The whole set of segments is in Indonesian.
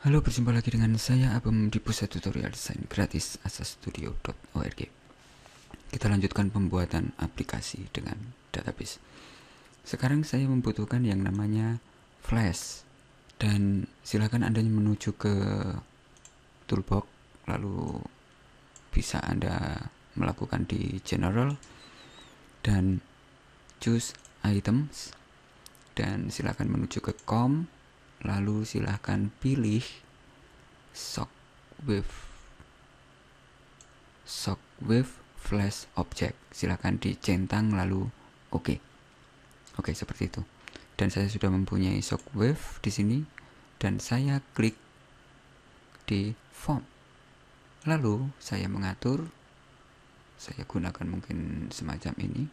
Halo, berjumpa lagi dengan saya Abem di Pusat Tutorial Desain Gratis asastudio.org. Kita lanjutkan pembuatan aplikasi dengan database. Sekarang saya membutuhkan yang namanya Flash, dan silakan Anda menuju ke toolbox, lalu bisa Anda melakukan di General dan choose Items, dan silakan menuju ke Com, lalu silakan pilih Shockwave Flash Object. Silakan dicentang lalu oke. Oke, seperti itu. Dan saya sudah mempunyai Shockwave di sini, dan saya klik di Form. Lalu saya mengatur, saya gunakan mungkin semacam ini,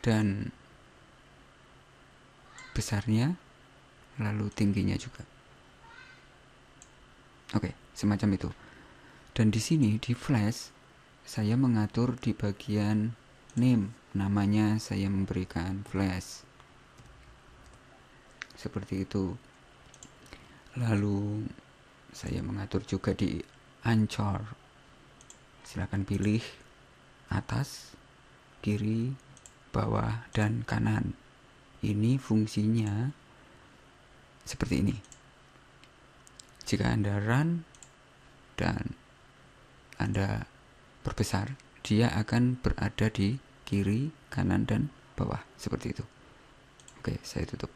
dan besarnya, lalu tingginya juga. Oke, semacam itu. Dan di sini di Flash saya mengatur di bagian name, namanya saya memberikan Flash. Seperti itu. Lalu saya mengatur juga di Anchor. Silakan pilih atas, kiri, bawah, dan kanan. Ini fungsinya seperti ini. Jika Anda run dan Anda perbesar, dia akan berada di kiri, kanan, dan bawah. Seperti itu. Oke, saya tutup.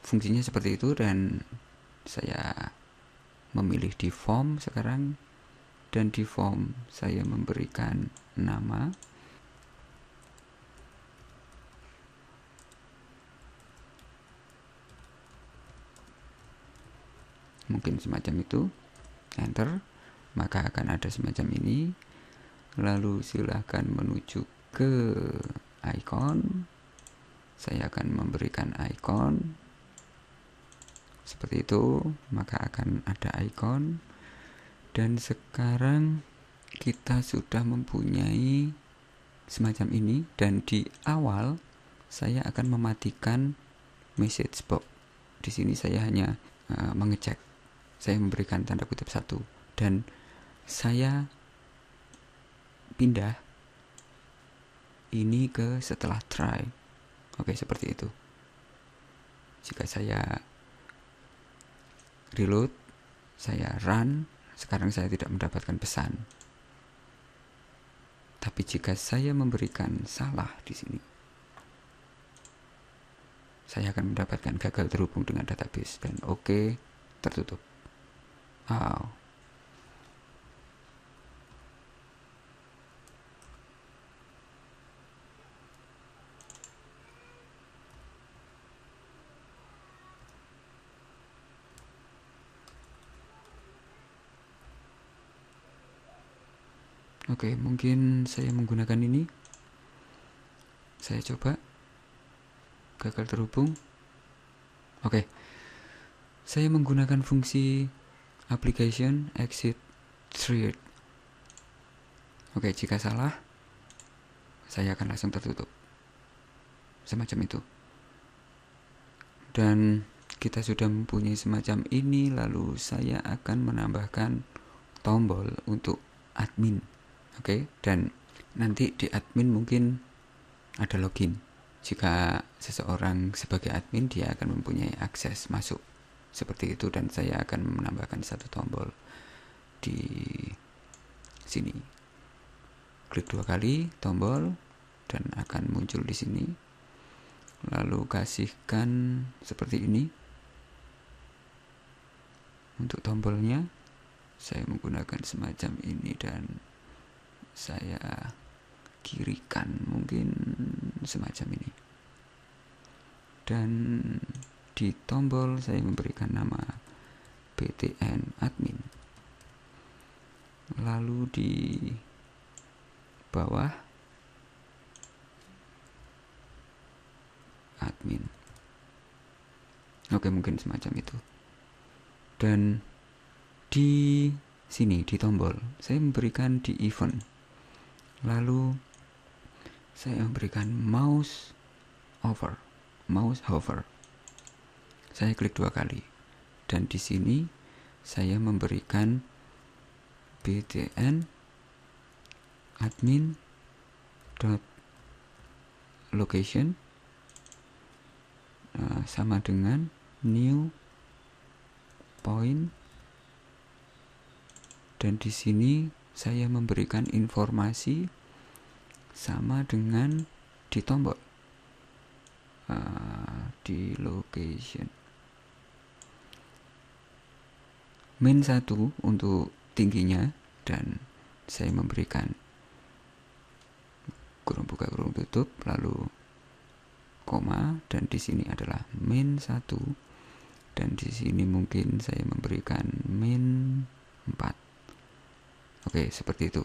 Fungsinya seperti itu, dan saya memilih di form sekarang, dan di form saya memberikan nama. Mungkin semacam itu. Enter, maka akan ada semacam ini. Lalu silahkan menuju ke icon. Saya akan memberikan icon seperti itu, maka akan ada icon. Dan sekarang kita sudah mempunyai semacam ini, dan di awal saya akan mematikan message box. Di sini saya hanya mengecek. Saya memberikan tanda kutip 1, dan saya pindah ini ke setelah try. Oke, seperti itu. Jika saya reload, saya run, sekarang saya tidak mendapatkan pesan. Tapi jika saya memberikan salah di sini, saya akan mendapatkan gagal terhubung dengan database, dan oke, tertutup. Oke, mungkin saya menggunakan ini. Saya coba. Gagal terhubung. Oke. Saya menggunakan fungsi application exit thread. Oke, jika salah, saya akan langsung tertutup. Semacam itu. Dan kita sudah mempunyai semacam ini, lalu saya akan menambahkan tombol untuk admin. Oke, dan nanti di admin mungkin ada login. Jika seseorang sebagai admin, dia akan mempunyai akses masuk seperti itu, dan saya akan menambahkan satu tombol di sini. Klik 2 kali tombol, dan akan muncul di sini. Lalu kasihkan seperti ini. Untuk tombolnya saya menggunakan semacam ini, dan saya kirikan mungkin semacam ini. Dan di tombol saya memberikan nama btn admin. Lalu di bawah admin. Oke, mungkin semacam itu. Dan di sini di tombol saya memberikan di event. Lalu saya memberikan mouse hover. Saya klik 2 kali. dan di sini saya memberikan btn admin location sama dengan new point, dan di sini saya memberikan informasi sama dengan di tombol di location min 1 untuk tingginya, dan saya memberikan kurung buka kurung tutup lalu koma, dan di sini adalah min 1, dan di sini mungkin saya memberikan min 4. Oke, seperti itu.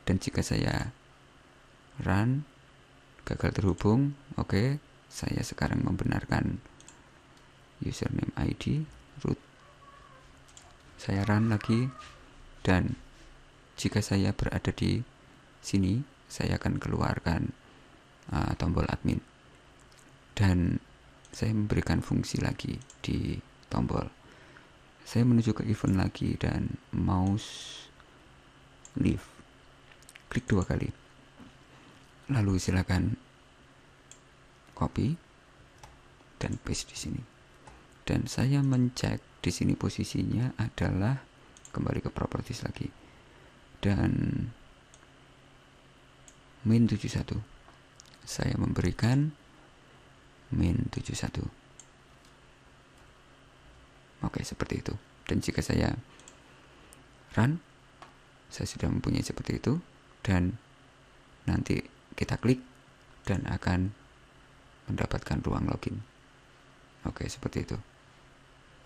Dan jika saya run gagal terhubung, oke, saya sekarang membenarkan username ID root. Saya run lagi, dan jika saya berada di sini, saya akan keluarkan tombol admin, dan saya memberikan fungsi lagi di tombol. Saya menuju ke event lagi dan mouse leave, klik 2 kali, lalu silakan copy dan paste di sini. Dan saya mencek di sini posisinya adalah kembali ke properties lagi, dan min 71. Saya memberikan min 71. Oke, seperti itu. Dan jika saya run, saya sudah mempunyai seperti itu, dan nanti kita klik dan akan mendapatkan ruang login. Oke, seperti itu.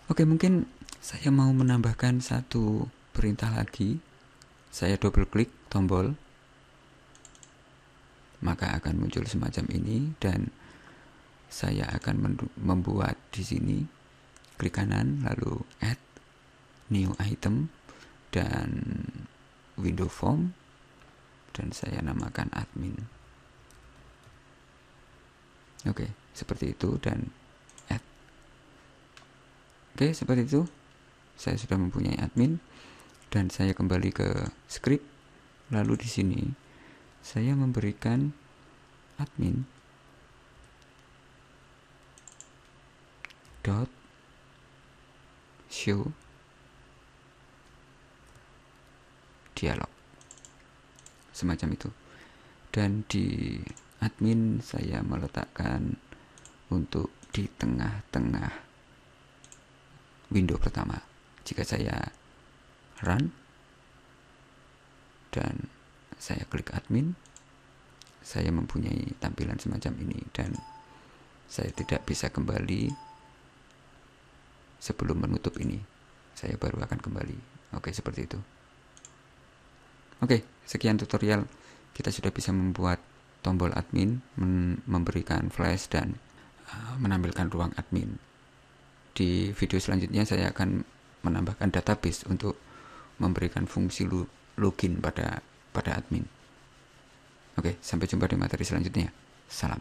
Oke, mungkin saya mau menambahkan satu perintah lagi. Saya double klik tombol, maka akan muncul semacam ini, dan saya akan membuat di sini klik kanan lalu add new item dan window form, dan saya namakan admin. Oke, seperti itu, dan add. Oke, seperti itu. Saya sudah mempunyai admin, dan saya kembali ke script. Lalu di sini saya memberikan admin dot show dialog, semacam itu. Dan di admin saya meletakkan untuk di tengah-tengah window pertama. Jika saya run dan saya klik admin, saya mempunyai tampilan semacam ini, dan saya tidak bisa kembali sebelum menutup ini. Saya baru akan kembali. Oke, seperti itu. Oke, sekian tutorial. Kita sudah bisa membuat tombol admin, memberikan flash, dan menampilkan ruang admin. Di video selanjutnya saya akan menambahkan database untuk memberikan fungsi login pada admin. Oke, sampai jumpa di materi selanjutnya. Salam.